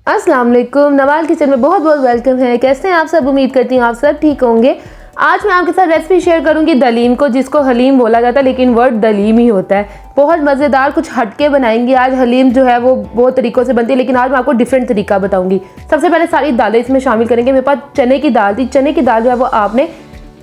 अस्सलाम वालेकुम, नवाल किचन में बहुत बहुत वेलकम है। कैसे हैं आप सब? उम्मीद करती हूँ आप सब ठीक होंगे। आज मैं आपके साथ रेसिपी शेयर करूंगी दलीम को, जिसको हलीम बोला जाता है लेकिन वर्ड दलीम ही होता है। बहुत मज़ेदार कुछ हटके बनाएंगे आज। हलीम जो है वो बहुत तरीक़ों से बनती है लेकिन आज मैं आपको डिफरेंट तरीका बताऊंगी। सबसे पहले सारी दालें इसमें शामिल करेंगे। मेरे पास चने की दाल थी। चने की दाल जो है वो आपने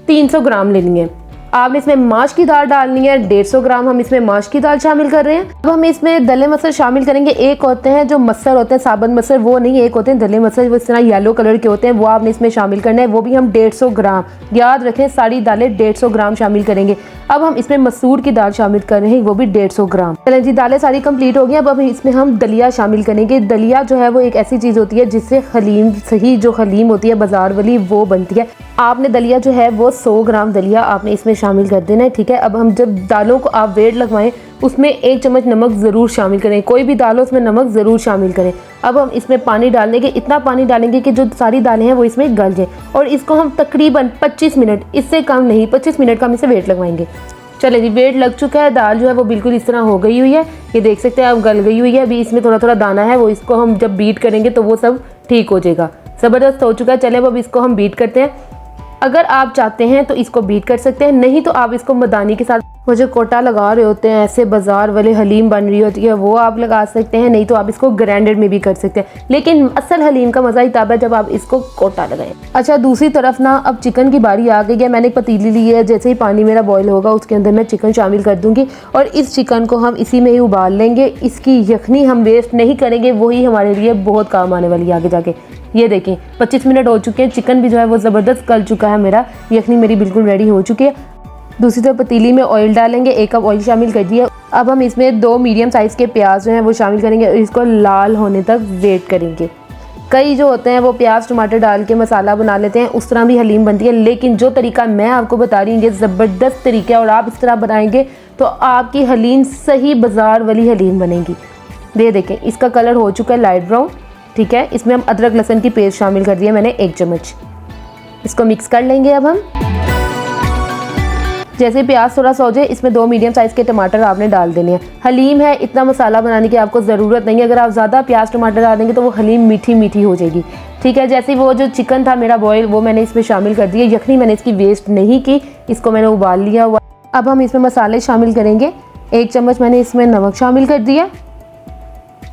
300 ग्राम लेनी है। आपने इसमें माश की दाल डालनी है, 150 ग्राम हम इसमें माश की दाल शामिल कर रहे हैं। अब हम इसमें दले मसर शामिल करेंगे। एक होते हैं जो मसर होते हैं साबुत मसर, वो नहीं, एक होते हैं दले मसर, वो इस तरह येलो कलर के होते हैं, वो आपने इसमें शामिल करना है। वो भी हम 150 ग्राम, याद रखें सारी दालें 150 ग्राम शामिल करेंगे। अब हम इसमें मसूर की दाल शामिल कर रहे हैं, वो भी 150 ग्राम। चलें जी, दालें सारी कंप्लीट हो गई। अब इसमें हम दलिया शामिल करेंगे। दलिया जो है वो एक ऐसी चीज़ होती है जिससे हलीम, सही जो हलीम होती है बाजार वाली, वो बनती है। आपने दलिया जो है वो 100 ग्राम दलिया आपने इसमें शामिल कर देना है, ठीक है। अब हम जब दालों को आप वेट लगवाएं उसमें 1 चम्मच नमक ज़रूर शामिल करें। कोई भी दाल हो उसमें नमक ज़रूर शामिल करें। अब हम इसमें पानी डालने के, इतना पानी डालेंगे कि जो सारी दालें हैं वो इसमें गल जाए, और इसको हम तकरीबन 25 मिनट, इससे कम नहीं, 25 मिनट का हम इसे वेट लगवाएंगे। चले जी, वेट लग चुका है। दाल जो है वो बिल्कुल इस तरह हो गई हुई है, ये देख सकते हैं अब गल गई हुई है। अभी इसमें थोड़ा थोड़ा दाना है, वो इसको हम जब बीट करेंगे तो वो सब ठीक हो जाएगा। ज़बरदस्त हो चुका है। चले अब इसको हम बीट करते हैं। अगर आप चाहते हैं तो इसको बीट कर सकते हैं, नहीं तो आप इसको मदानी के साथ, वो जो कोटा लगा रहे होते हैं ऐसे बाजार वाले हलीम बन रही होती है, वो आप लगा सकते हैं, नहीं तो आप इसको ग्राइंडर में भी कर सकते हैं। लेकिन असल हलीम का मज़ा ही तब है जब आप इसको कोटा लगाएं। अच्छा, दूसरी तरफ ना अब चिकन की बारी आ गई है। मैंने एक पतीली ली है, जैसे ही पानी मेरा बॉयल होगा उसके अंदर मैं चिकन शामिल कर दूंगी, और इस चिकन को हम इसी में ही उबाल लेंगे। इसकी यखनी हम वेस्ट नहीं करेंगे, वही हमारे लिए बहुत काम आने वाली है आगे जाके। ये देखें 25 मिनट हो चुके हैं। चिकन भी जो है वो ज़बरदस्त गल चुका है मेरा, यखनी मेरी बिल्कुल रेडी हो चुकी है। दूसरी तरफ पतीली में ऑयल डालेंगे, 1 कप ऑयल शामिल कर दिया। अब हम इसमें 2 मीडियम साइज़ के प्याज जो हैं वो शामिल करेंगे और इसको लाल होने तक वेट करेंगे। कई जो होते हैं वो प्याज टमाटर डाल के मसाला बना लेते हैं, उस तरह भी हलीम बनती है, लेकिन जो तरीका मैं आपको बता रही हूँ ये ज़बरदस्त तरीका है, और आप इस तरह बनाएंगे तो आपकी हलीम सही बाजार वाली हलीम बनेगी। ये देखें इसका कलर हो चुका है लाइट ब्राउन, ठीक है। इसमें हम अदरक लहसुन की पेस्ट शामिल कर दिया मैंने 1 चम्मच। इसको मिक्स कर लेंगे। अब हम जैसे प्याज थोड़ा सा हो जाए, इसमें 2 मीडियम साइज़ के टमाटर आपने डाल देने हैं। हलीम है, इतना मसाला बनाने की आपको ज़रूरत नहीं है। अगर आप ज़्यादा प्याज टमाटर डाल देंगे तो वो हलीम मीठी मीठी हो जाएगी, ठीक है। जैसे वो जो चिकन था मेरा बॉयल, वो मैंने इसमें शामिल कर दिया। यखनी मैंने इसकी वेस्ट नहीं की, इसको मैंने उबाल लिया हुआ। अब हम इसमें मसाले शामिल करेंगे। 1 चम्मच मैंने इसमें नमक शामिल कर दिया।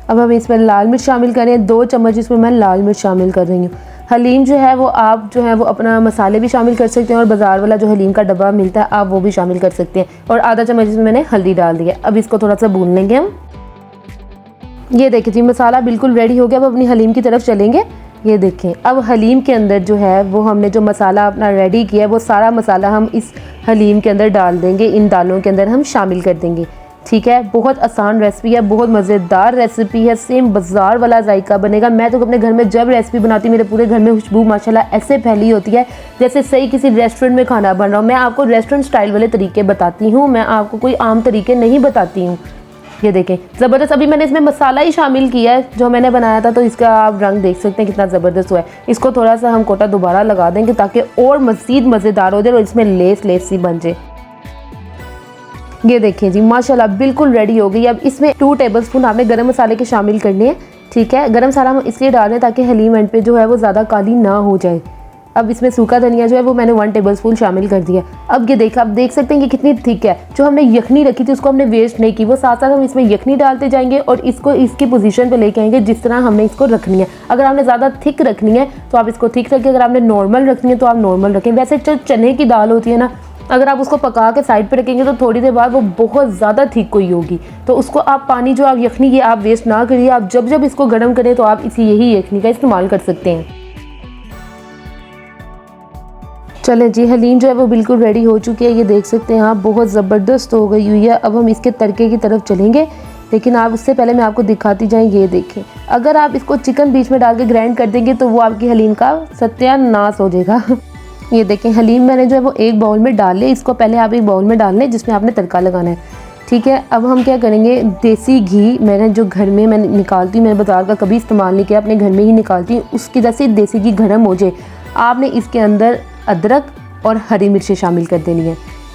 अब हम इसमें लाल मिर्च शामिल करें, 2 चम्मच इसमें मैं लाल मिर्च शामिल कर रही हूँ। हलीम जो है वो आप जो है वो अपना मसाले भी शामिल कर सकते हैं, और बाज़ार वाला जो हलीम का डब्बा मिलता है आप वो भी शामिल कर सकते हैं। और आधा चम्मच इसमें मैंने हल्दी डाल दिया। अब इसको थोड़ा सा भून लेंगे हम। ये देखिए जी, मसाला बिल्कुल रेडी हो गया। अब अपनी हलीम की तरफ चलेंगे। ये देखें अब हलीम के अंदर जो है वो हमने जो मसाला अपना रेडी किया है वो सारा मसाला हम इस हलीम के अंदर डाल देंगे, इन दालों के अंदर हम शामिल कर देंगे, ठीक है। बहुत आसान रेसिपी है, बहुत मज़ेदार रेसिपी है, सेम बाजार वाला जायका बनेगा। मैं तो अपने घर में जब रेसिपी बनाती हूँ मेरे पूरे घर में खुशबू माशाल्लाह ऐसे फैली होती है जैसे सही किसी रेस्टोरेंट में खाना बन रहा हूँ। मैं आपको रेस्टोरेंट स्टाइल वाले तरीके बताती हूँ, मैं आपको कोई आम तरीके नहीं बताती हूँ। ये देखें ज़बरदस्त। अभी मैंने इसमें मसाला ही शामिल किया है जो मैंने बनाया था, तो इसका आप रंग देख सकते हैं कितना ज़बरदस्त हुआ है। इसको थोड़ा सा हम कोटा दोबारा लगा देंगे ताकि और मज़ीद मज़ेदार हो जाए और इसमें लेस लेस सी बन जाए। ये देखिए जी माशाल्लाह बिल्कुल रेडी हो गई। अब इसमें 2 टेबलस्पून आपने गरम मसाले के शामिल करने हैं, ठीक है। गरम मसाला हम इसलिए डाल रहे हैं ताकि हलीम एंड पे जो है वो ज़्यादा काली ना हो जाए। अब इसमें सूखा धनिया जो है वो मैंने 1 टेबलस्पून शामिल कर दिया। अब ये देखा, आप देख सकते हैं कि कितनी थिक है। जो हमने यखनी रखी थी उसको हमने वेस्ट नहीं की, वो साथ साथ हम इसमें यखनी डालते जाएंगे और इसको इसकी पोजीशन पे लेके आएंगे जिस तरह हमने इसको रखनी है। अगर आपने ज़्यादा थिक रखनी है तो आप इसको थिक रखें, अगर आपने नॉर्मल रखनी है तो आप नॉर्मल रखें। वैसे जो चने की दाल होती है ना, अगर आप उसको पका के साइड पे रखेंगे तो थोड़ी देर बाद वो बहुत ज़्यादा थिक हुई होगी, तो उसको आप पानी जो आप यखनी की आप वेस्ट ना करिए। आप जब जब इसको गर्म करें तो आप इसी यही यखनी का इस्तेमाल कर सकते हैं। चलें जी, हलीम जो है वो बिल्कुल रेडी हो चुकी है। ये देख सकते हैं आप, बहुत ज़बरदस्त हो गई हुई है। अब हम इसके तड़के की तरफ चलेंगे, लेकिन आप उससे पहले मैं आपको दिखाती जाएँ। ये देखें, अगर आप इसको चिकन बीच में डाल के ग्राइंड कर देंगे तो वो आपकी हलीम का सत्यानाश हो जाएगा। ये देखें हलीम मैंने जो है वो एक बाउल में डाल ले। इसको पहले आप एक बाउल में डाल लें जिसमें आपने तड़का लगाना है, ठीक है। अब हम क्या करेंगे, देसी घी मैंने जो घर में मैंने निकालती हूँ, मैंने बाजार का कभी इस्तेमाल नहीं किया, अपने घर में ही निकालती हूँ। उसकी जैसे देसी घी गर्म हो जाए, आपने इसके अंदर अदरक और हरी मिर्चें शामिल कर देनी है,